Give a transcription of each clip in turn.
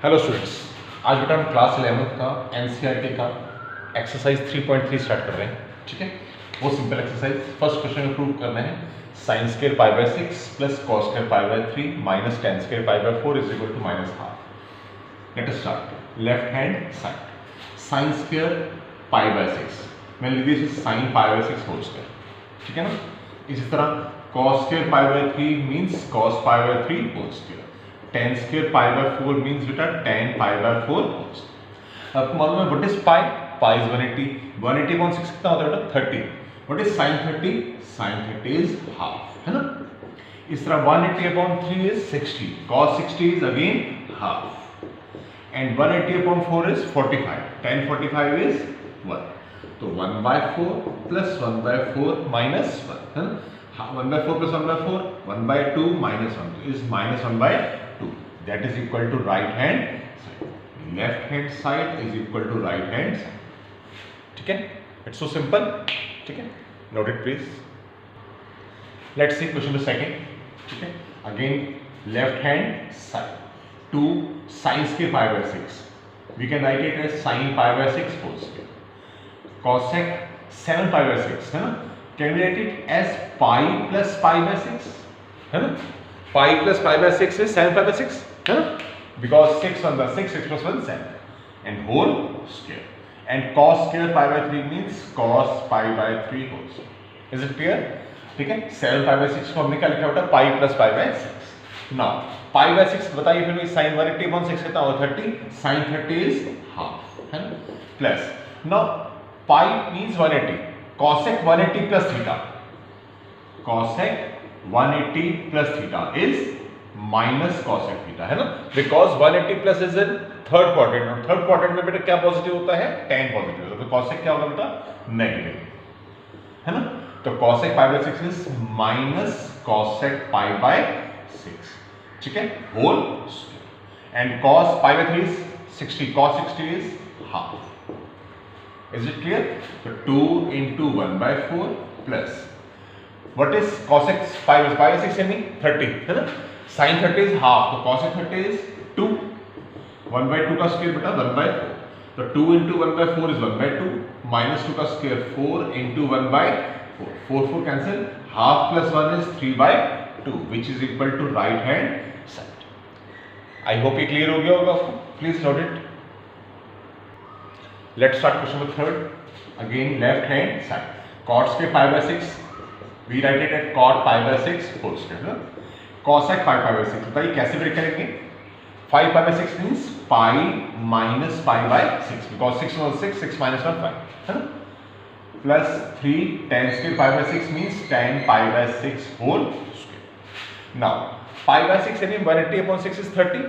Hello students, आज बेटा हम क्लास 11 का एनसीईआरटी का एक्सरसाइज 3.3 स्टार्ट कर रहे हैं। ठीक है, वो सिंपल एक्सरसाइज। फर्स्ट क्वेश्चन में प्रूव करना है sine square pi by 6 plus cos square pi by 3 minus tan square pi by 4 is equal to minus half. Let us start. Left hand side sine square pi by 6 मैंने लिख दिया sine pi by 6 whole square. ठीक है ना। इसी तरह cos square pi by 3 means cos pi by 3 whole square. tan square pi by 4 means beta tan pi by 4 holes. आपको मालूम है what is pi? Pi is 180। 180 upon 6 कितना होता है बेटा? 30। What is sin 30? sin 30 is half, है ना। इस तरह 180 upon 3 is 60। cos 60 is again half and 180 upon 4 is 45। tan 45 is 1। तो 1/4 प्लस 1/4 माइनस 1, है ना। 1/4 plus 1/4 1/2 minus 1 is minus 1/2. That is equal to right hand side. Left hand side is equal to right hand side. ठीक है, it's so simple. ठीक है, note it please. Let's see question the second. ठीक है, again left hand side 2 sin square pi by 6. We can write it as sin pi by 6 whole square. Cosec 7 pi by 6, है ना. Can we write it as pi plus pi by 6, है ना. Pi plus pi by 6 is 7 pi by 6, है ना. Because 6 1 by 6, 6 plus 1 7 and whole square. And cos square pi by 3 means cos pi by 3 whole square. Is it clear? ठीक है. 7 pi by 6 को हमने क्या लिखा बेटा? Pi plus pi by 6. Now pi by 6 बताइए फिर sin 180 upon 6 कितना होगा? 30. sin 30 is half, है ना. Plus now pi means 180. cosec 180 plus theta. cosec 180 plus theta is minus cosec theta, है ना. Because 180 plus is in third quadrant और third quadrant में बेटा क्या पॉजिटिव होता है? tan पॉजिटिव होता है। तो cosec क्या होगा बेटा? नेगेटिव, है ना. तो cosec pi by 6 is minus cosec pi by 6, ठीक है, whole square and cos pi by 3 is 60. cos 60 is half. Is it clear? So 2 into 1/4 plus what is cosec pi by 6 यानी 30, है ना. sin 30 is half, तो cosec 30 is 2. 1/2 का square बेटा 1/4. तो 2 into 1/4 is 1/2 minus 2 का square 4 into 1/4. 4 4 cancel. half plus 1 is 3/2 which is equal to right hand side. I hope ये clear हो गया होगा आपको. Please note it. Let's start question number 3rd. Again left hand side. Cot square pi by 6. We write it as cot pi by 6 whole square. Cosec pi by 6. बताइए कैसे break करेंगे? 5 pi by 6 means pi minus pi by 6 because 6 was 6, 6 minus 1 5, है ना. Plus 3 tan square pi by 6 means tan pi by 6 whole square. Now pi by 6 यानी 180 upon 6 is 30.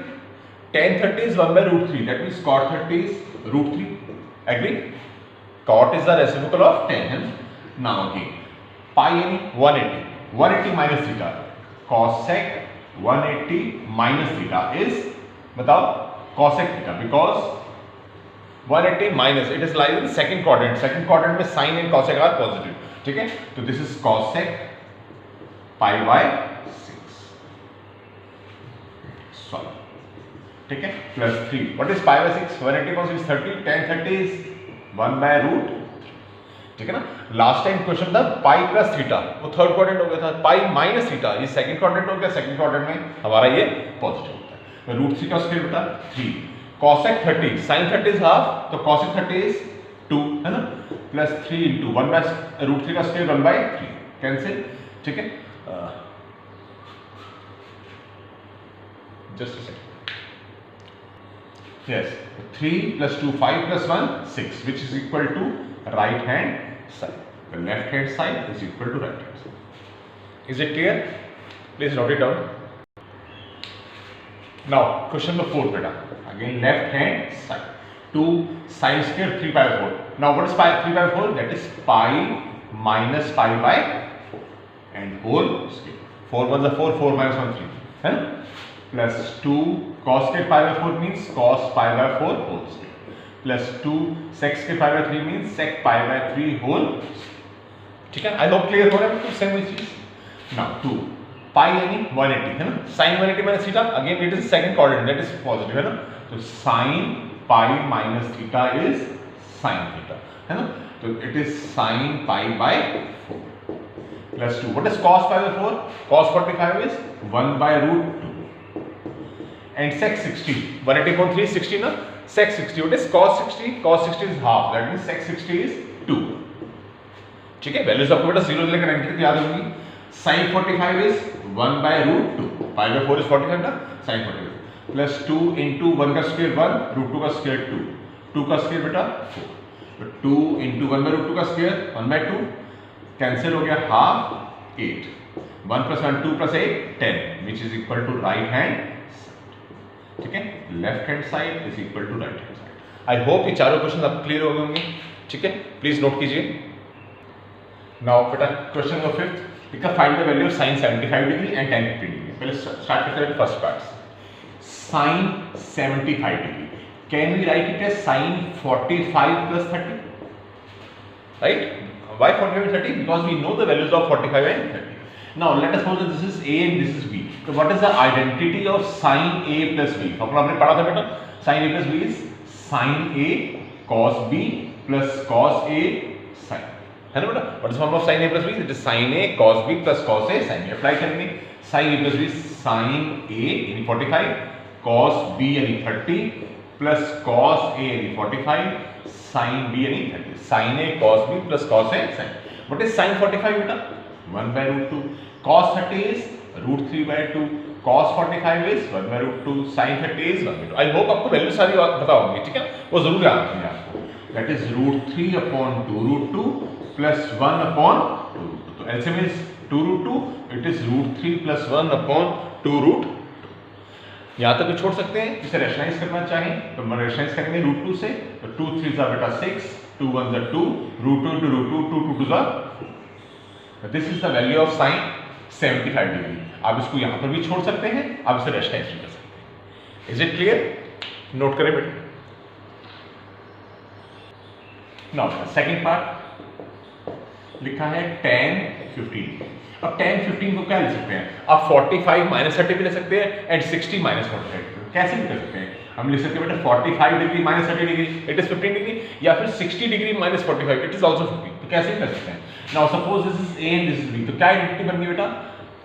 tan 30 is 1/√3. That means cot 30 is √3. Agree? Cot is the reciprocal of tan, है ना. Now again pi यानी 180. 180 minus theta. Cosec 180 minus theta is बताओ cosec theta because 180 minus it is lies in second quadrant. Second quadrant में sin and cosec are positive. ठीक है. तो this is cosec pi by 6. Sorry. ठीक है. Plus 3. What is pi by 6? 180 plus 6 30. tan 30 is 1/√3. ठीक है ना. Last time question था पाई प्लस थीटा, वो थर्ड क्वाड्रेंट हो गया था. पाई माइनस थीटा ये सेकंड क्वाड्रेंट हो गया. सेकंड क्वाड्रेंट में हमारा ये पॉजिटिव होता है. √3 का स्क्वायर बेटा 3. cosec 30 sin 30 is half, तो cosec 30 is 2, है ना. प्लस 3 into 1/√3 का स्क्वायर 1/3 कैंसिल. ठीक है. Just a second. Yes, 3 plus 2 5 plus 1 6 which is equal to right hand side. The left hand side is equal to right hand side. Is it clear? Please note it down. Now question number 4 beta. Again left hand side 2 sin square 3 pi by 4. Now what is pi 3 by 4? That is pi minus pi by 4 and whole square. 4 1 is 4, 4 minus 1 3, है ना. Plus 2 cos square pi by 4 means cos pi by 4 whole square. Plus 2 sec square pi by 3 means sec pi by 3 whole square. ठीक है. I hope clear हो रहा है बिल्कुल same चीज. Now 2 पाई यानी 180 है ना, sine 180 minus theta, again it is second coordinate that is positive है ना, तो sine pi minus theta is sine theta है ना, तो it is sine pi by 4 plus 2. What is cos pi by 4? cos 45 is 1 by root 2 and sec 60 180 upon 3 60 ना, sec 60 what is cos 60? cos 60 is half, that means sec 60 is 2. ठीक है, values आपको बेटा 0 से लेकर 90 तक याद होंगी. sin 45 is 1 by root 2, pi by 4 is 45 ना, sin 45 प्लस 2 into 1 का स्क्वायर 1, रूट 2 का स्क्वायर 2, 2 का स्क्वायर बेटा 4, तो 2 into 1 by root 2 का स्क्वायर 1 by 2 कैंसिल हो गया, half 8, 1 plus 1 2 plus 8 10 which is equal to right hand. ठीक है, left hand side is equal to right hand side. I hope ये चारों क्वेश्चन आप क्लियर हो गए होंगे. ठीक है, प्लीज नोट कीजिए. नाउ बेटा क्वेश्चन नंबर 5th, लिखा find the value of sin 75 degree and tan 50 degree. पहले स्टार्ट करते हैं first part. sin 75 degree can we write it as sin 45 plus 30, right? Why 45 and 30? Because we know the values of 45 and 30. Now let us suppose that this is A and this is B. So what is the identity of sin A plus B? Formula आपने पढ़ा था बेटा, sin A plus B is sin A cos B plus cos A sin, है ना बेटा? What is the formula of sin A plus B? It is sin A cos B plus cos A sin B. Apply करेंगे. sin A plus B is sin A यानी 45 cos B यानी 30 plus cos A यानी 45 sin B यानी 30. sin A cos B plus cos A sin. What is sin 45 बेटा? 1 by root 2. cos 30 is root 3 by 2. cos 45 is 1 by root 2. sin 30 is 1 by 2. I hope आपको value सारी पता होंगी. ठीक है, वो जरूर याद रखिए आपको. That is root 3 upon 2 root 2 plus 1 upon 2 root 2. तो LCM is 2 root 2. It is root 3 plus 1 upon 2 root 2. यहाँ तक भी छोड़ सकते हैं. इसे रेशनलाइज करना चाहें तो हम रेशनलाइज करेंगे रूट 2 से. तो 2 3 जा बेटा 6, 2 1 जा 2, root 2 into root 2, 2 2 जा. This is the value of sin 75 degree. आप इसको यहां पर भी छोड़ सकते हैं, आप इसे रेशनलाइज भी कर सकते हैं. Is it clear? नोट करें बेटा. नाउ सेकंड पार्ट लिखा है tan 15. अब tan 15 को क्या लिख सकते हैं? आप 45 माइनस 30 भी ले सकते हैं एंड 60 माइनस 45 कैसे भी कर सकते हैं. हम लिख सकते हैं बेटा 45 degree minus 30 degree it is 15 degree, या फिर 60 degree minus 45 it is also 15. तो कैसे भी कर सकते हैं. Now suppose this is a and this is b, तो क्या आइडेंटिटी बन गई बेटा?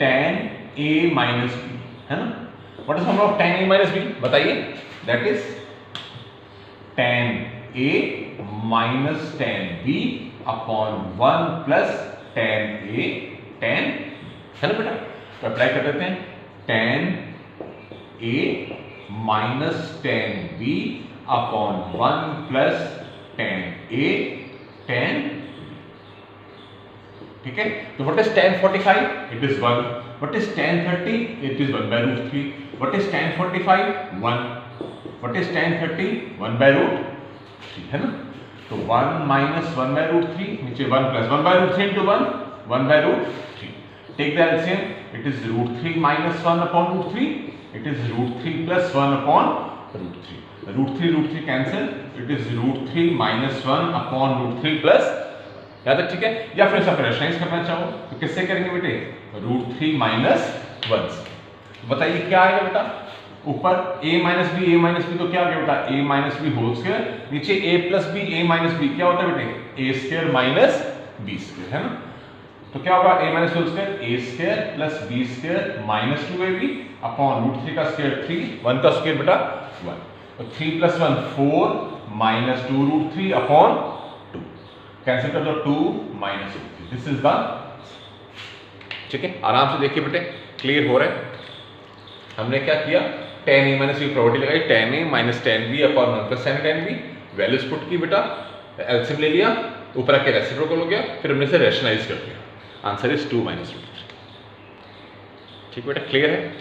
tan a minus b, है ना? What is formula of tan a minus b? बताइए. That is tan a minus tan b upon 1 plus tan a tan, है ना बेटा? तो अप्लाई कर देते हैं. tan a minus tan b upon 1 plus tan a tan. ठीक है, तो what is tan 45? It is 1. What is tan 30? It is 1 by root 3. What is tan 45? 1. What is tan 30? 1 by root 3, है ना? तो 1 minus 1 by root 3 नीचे 1 plus 1 by root 3 into 1 1 by root 3. Take the LCM. It is root 3 minus 1 upon root 3. It is root 3 plus 1 upon root 3. root 3 cancel. It is root 3 minus 1 upon root 3 plus. यहाँ तक ठीक है. या फिर सब rationalise करना चाहो तो किससे करेंगे बेटे? Root 3 minus 1. बताइए क्या आएगा बेटा? ऊपर a माइनस बी तो क्या आ गया बेटा? a minus B whole square, नीचे a plus B a minus B क्या होता है बेटे? a square minus b square, है ना? तो क्या होगा? a minus whole square a square plus b square minus 2ab upon root 3 का स्क्वायर 3, 1 का स्क्वायर बेटा 1. तो 3 plus 1 4 minus 2 root 3 upon cancel कर दो 2 माइनस. This is the. ठीक है, आराम से देखिए बेटे, क्लियर हो रहा है. हमने क्या किया? tan a minus B property लगाई. tan a minus tan b upon 1 plus tan b. Values put की बेटा, एलसीएम ले लिया, ऊपर आके रेसिप्रोकल हो गया, फिर हमने इसे रेशनलाइज कर दिया. Answer is 2 minus root 3. ठीक बेटा, क्लियर है?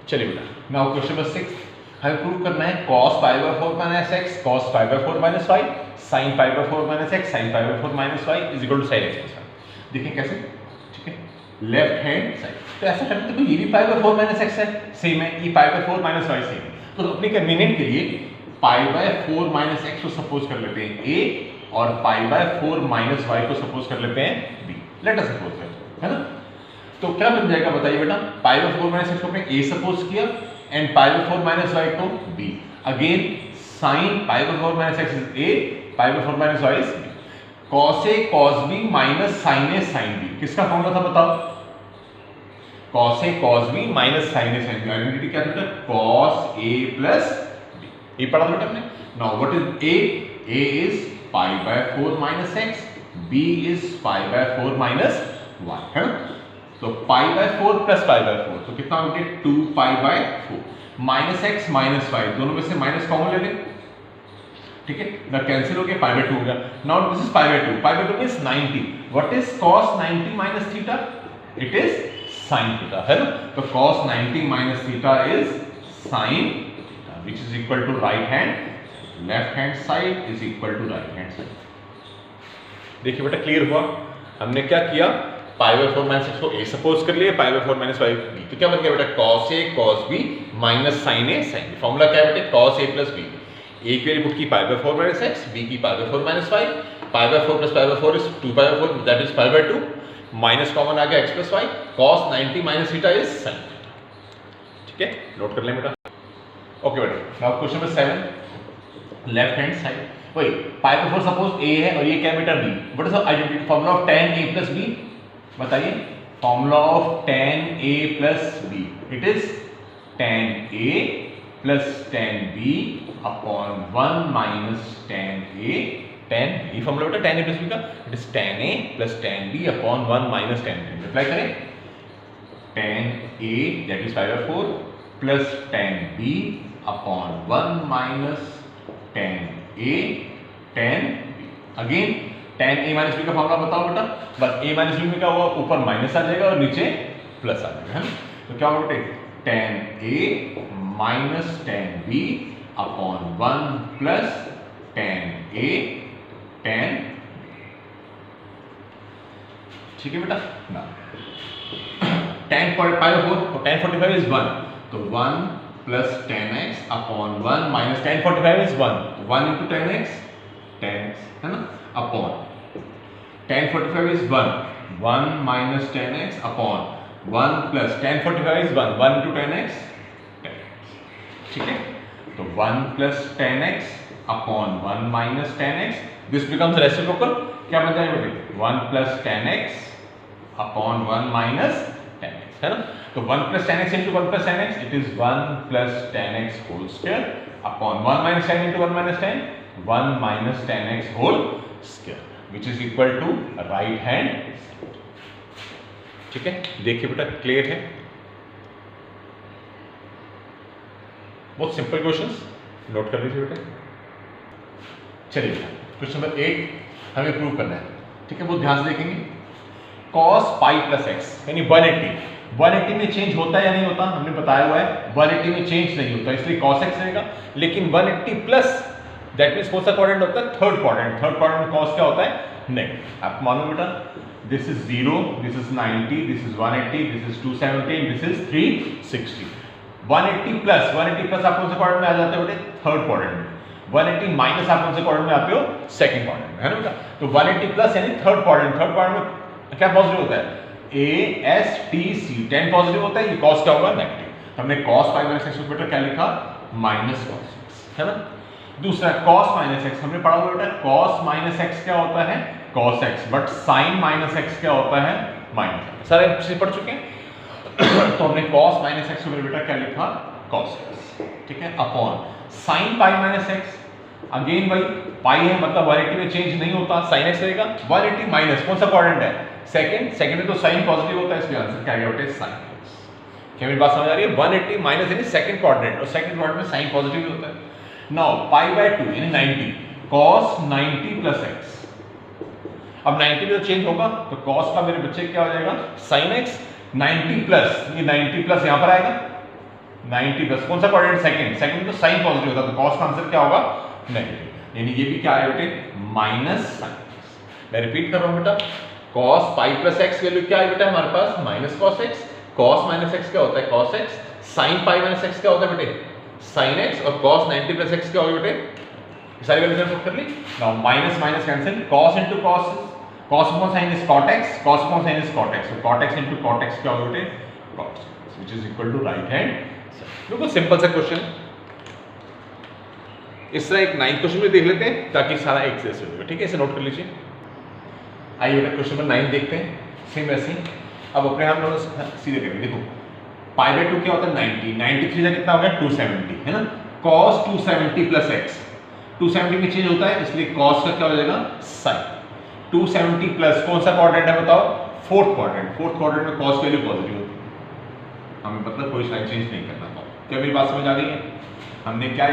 चलिए बेटा, नाउ क्वेश्चन नंबर 6. हमें प्रूव करना है cos pi by 4 minus x cos pi by 4 minus y sin pi by 4 minus x sin pi by 4 minus y is equal to sin x plus 1. देखिए कैसे. ठीक है, लेफ्ट हैंड साइड. तो ऐसा करते तो ये भी पाई बाय 4 माइनस x है, सेम है. ये पाई बाय 4 माइनस y सेम है. तो अपनी कन्वीनियंट के लिए पाई बाय 4 माइनस x को सपोज कर लेते हैं a और पाई बाय 4 माइनस y को सपोज कर लेते हैं b. लेट अस सपोज करते हैं, है ना? तो क्या बन जाएगा बताइए बेटा, पाई बाय 4 माइनस एक्स को अपने ए सपोज किया and pi by 4 minus y को b. Again sine pi by 4 minus x is a, pi by 4 minus y is b. Cos a cos b minus sine a sine b, किसका formula था बताओ? Cos a cos b minus sine a sine b. Identity क्या था? Cos a plus b. ये पढ़ा था बेटा हमने। Now what is a? A is pi by 4 minus x, B is pi by 4 minus y, है ना? तो pi by 4 plus pi by 4, तो कितना हो गया? 2 pi by 4 minus x minus y, दोनों में से माइनस कॉमन ले लें, ठीक है ना? कैंसिल हो गया, पाई बाय 2 हो गया। Now this is pi by 2, pi by 2 means 90। What is cos 90 minus theta? It is sin theta, है ना? तो cos 90 minus theta is sin theta, which is equal to right hand left hand side is equal to right hand side. देखिए बेटा clear हुआ? हमने क्या किया? पाई by 4 minus x को ए सपोज कर लिए, pi by 4 minus y b. तो क्या बन गया बेटा? cos a cos b minus sin a sin b। Formula क्या है बेटा? cos a plus b। A की वैल्यू पुट की pi by 4 minus x, b की pi by 4 minus y. Pi by 4 plus pi by 4 is 2 pi by 4, that is pi by 2। Minus common आ गया x plus y, cos 90 minus theta is sin theta. ठीक है, note कर लें बेटा। Okay बेटा, now question number 7, left hand side. वही pi by 4 suppose a है और ये क्या बेटा b। What is the identity formula of tan a plus b? बताइए formula of tan a plus b। It is tan a plus tan b upon 1 minus tan a tan b। ये formula बेटा tan a plus b का, it is tan a plus tan b upon 1 minus tan b। Apply करें, tan a that is pi by 4 plus tan b upon 1 minus tan a tan b। Again tan a minus b का formula बताओ बेटा। बस a minus b में क्या होगा? ऊपर minus आ जाएगा और नीचे प्लस आ जाएगा, है ना? तो क्या होगा बेटे? tan a minus tan b upon 1 plus tan a tan। ठीक है बेटा ना? tan पाई बाय 4 तो tan 45 इज 1, तो 1 plus tan x upon 1 minus tan 45 is 1, 1 into tan x है ना? Upon tan 45 is 1, 1 minus tan x upon 1 plus tan 45 is 1, 1 into tan x, tan x। ठीक है, तो 1 plus tan x upon 1 minus tan x, this becomes reciprocal। क्या बन जाएगा बेटे? 1 plus tan x upon 1 minus tan x, है ना? तो 1 plus tan x into 1 plus tan x, it is 1 plus tan x whole square upon 1 minus tan into 1 minus tan, 1 minus tan x whole square, which is equal to right hand side। ठीक है, देखिए बेटा clear है? बहुत simple questions, note कर लीजिए बेटा। चलिए बेटा, क्वेश्चन नंबर 8 हमें प्रूव करना है। ठीक है, बहुत ध्यान से देखेंगे। cos पाई प्लस एक्स यानी 180 में चेंज होता है या नहीं होता? हमने बताया हुआ है 180 में चेंज नहीं होता, इसलिए cos x रहेगा। लेकिन 180 प्लस दैट मींस कौन सा क्वाड्रेंट होता है? Third quadrant. थर्ड क्वाड्रेंट में cos क्या होता है? नेगेटिव। आपको मालूम बेटा, this is 0, this is 90, this is 180, this is 270, this is 360। 180 plus आप कौन से क्वाड्रेंट में आ जाते हो बेटे? थर्ड क्वाड्रेंट में। 180 माइनस आप कौन से क्वाड्रेंट में आते हो? सेकंड क्वाड्रेंट में, है ना बेटा? तो 180 प्लस यानी थर्ड क्वाड्रेंट। थर्ड क्वाड्रेंट में क्या पॉजिटिव होता है? ASTC 10 पॉजिटिव होता है। ये cos क्या होगा? नेगेटिव। हमने cos पाई माइनस एक्स बेटा क्या लिखा? माइनस cos x, है ना? दूसरा cos माइनस एक्स हमने पढ़ा हुआ बेटा। cos माइनस एक्स क्या होता है? cos x। But sin minus x क्या होता है? Minus x। सारे चीज पढ़ चुके हैं। तो हमने cos माइनस एक्स को बेटा क्या लिखा? cos x। ठीक है, upon sin pi minus x. Again भाई पाई है मतलब 180 में चेंज नहीं होता, sin x रहेगा। 180 माइनस कौन सा क्वाड्रेंट है? सेकंड में तो sin पॉजिटिव होता है, इसलिए आंसर क्या आएगा बेटा? sin x। क्या मेरी बात समझ आ रही है? 180 माइनस यानी सेकंड क्वाड्रेंट, और सेकंड क्वाड्रेंट में sin पॉजिटिव ही होता है। नाउ पाई बाय 2 यानी 90, cos 90 प्लस x। अब 90 में तो चेंज होगा, तो cos का मेरे बच्चे क्या हो जाएगा? sin x। 90 प्लस, ये 90 प्लस यहां पर आएगा। 90 प्लस कौन सा क्वाड्रेंट? सेकंड में तो sin पॉजिटिव होता है, तो cos का आंसर क्या होगा? नेगेटिव। यानी ये भी क्या है बेटे? Minus sin x। मैं रिपीट कर रहा हूं बेटा, cos pi plus x value क्या है बेटा हमारे पास? Minus cos x। cos minus x क्या होता है? cos x। sin pi minus x क्या होता है बेटे? sin x। और cos 90 प्लस x क्या होगा बेटे? सारी वैल्यू पुट कर ली। Now minus minus cancel, cos into cos cos upon sin is cot x, cos upon sin is cot x, so cot x into cot x क्या होगा बेटे, cot x, which is equal to right hand side। बिल्कुल simple सा question. इस तरह एक 9th question भी देख लेते हैं ताकि सारा एक से हो जाए, ठीक है, इसे नोट कर लीजिए। आइए बेटा क्वेश्चन नंबर 9 देखते हैं, सेम ऐसे ही। अब अपने हम लोग सीधे करेंगे, देखो पाई बाय 2 क्या होता है 90, 93 से कितना हो गया 270, है ना, cos 270 प्लस x, 270 में चेंज होता है इसलिए cos का क्या हो जाएगा sin, 270 प्लस कौन सा क्वाड्रेंट है बताओ, फोर्थ क्वाड्रेंट, फोर्थ क्वाड्रेंट में cos वैल्यू पॉजिटिव होती है, हमें मतलब कोई साइन चेंज नहीं करना था। क्या मेरी बात समझ आ गई है? हमने क्या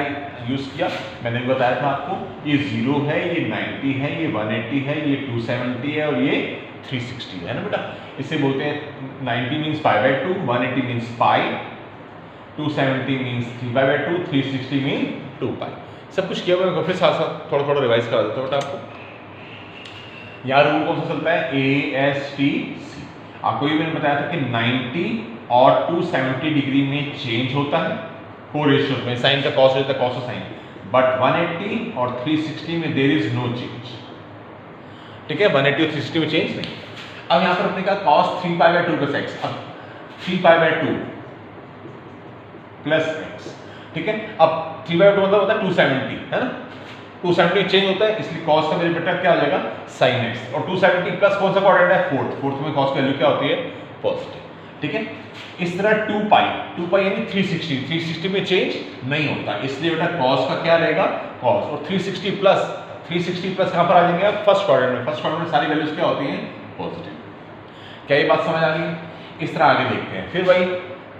यूज किया, मैंने बताया था आपको, ये 0 है, ये 90 है, ये 180 है, ये 270 है और ये 360 है ना बेटा। इसे बोलते हैं 90 means pi by 2, 180 means pi, 270 means 3 pi by 2, 360 mean 2 पाई। सब कुछ किया हुआ, फिर साथ साथ थोड़ा थोड़ा रिवाइज करा देता हूँ बेटा आपको। यहाँ रूल कौन सा चलता है, ASTC। आपको ये मैंने बताया था कि 90 और 270 डिग्री में चेंज होता है, को रेशियो में साइन का कॉस होता है, कॉस साइन, बट 180 और 360 में देयर इज नो चेंज, ठीक है, 180 और 360 में चेंज नहीं। अब यहाँ पर अपने का cos 3 pi by 2 plus x, अब 3 पाई बाय 2 प्लस x, ठीक है, अब 3 बाय 2 मतलब होता है 270, है ना, 270 चेंज होता है इसलिए cos का मेरे बेटा क्या हो जाएगा sin x, और 270 प्लस कौन सा क्वाड्रेंट है फोर्थ, फोर्थ में cos की वैल्यू क्या होती है पॉजिटिव, ठीक है। इस तरह 2 पाई यानी 360, 360 में चेंज नहीं होता इसलिए बेटा cos का क्या रहेगा cos, और 360 प्लस कहाँ पर आ जाएंगे आप फर्स्ट क्वाड्रेंट में, फर्स्ट क्वाड्रेंट में सारी वैल्यूज क्या होती हैं पॉजिटिव। क्या ये बात समझ आ गई? इस तरह आगे देखते हैं। फिर वही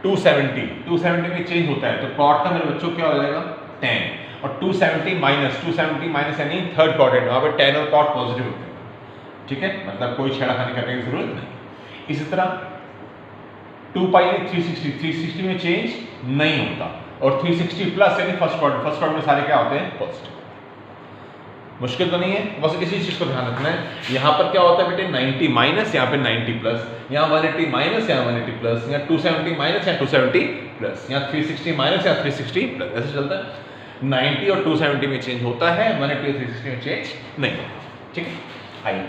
270 में चेंज होता है तो cot का मेरे बच्चों क्या हो जाएगा tan, और 270 माइनस यानी थर्ड क्वाड्रेंट, वहाँ पर tan और cot पॉजिटिव होते हैं, ठीक है, मतलब कोई छेड़खानी करने की जरूरत नहीं। इसी तरह 2 पाई यानी 360 में चेंज नहीं होता, और 360 प्लस यानी फर्स्ट क्वाड्रेंट में सारे क्या होते हैं पॉजिटिव। मुश्किल तो नहीं है, बस इसी चीज को ध्यान रखना है। यहाँ पर क्या होता है बेटे 90 माइनस, यहाँ पे 90 प्लस, यहाँ 180 माइनस, यहाँ 180 प्लस, यहाँ 270 माइनस, यहाँ 270 प्लस, यहाँ 360 माइनस, यहाँ 360 प्लस, ऐसे चलता है। 90 और 270 में चेंज होता है, 180 और 360 में चेंज नहीं होता, ठीक है। आइए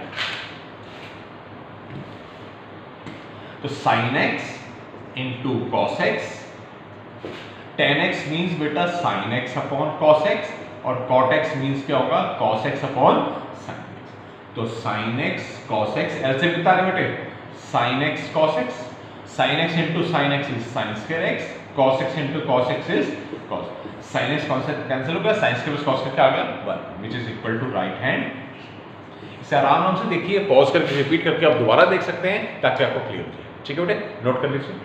तो sin x into cos x, tan x means बेटा sin x upon cos x, और cot x मीन्स क्या होगा cos x upon sin x। तो sin x cos x ऐसे लिखता है बेटे, sin x cos x, sin x into sin x is sin square x, cos x into cos x is cos, sin x cos x cancel हो गया, sin square plus cos का क्या आ गया 1, which is equal to right hand. इसे आराम से देखिए, पॉज करके रिपीट करके आप दोबारा देख सकते हैं ताकि आपको क्लियर हो जाए, ठीक है बेटे, नोट कर लीजिए।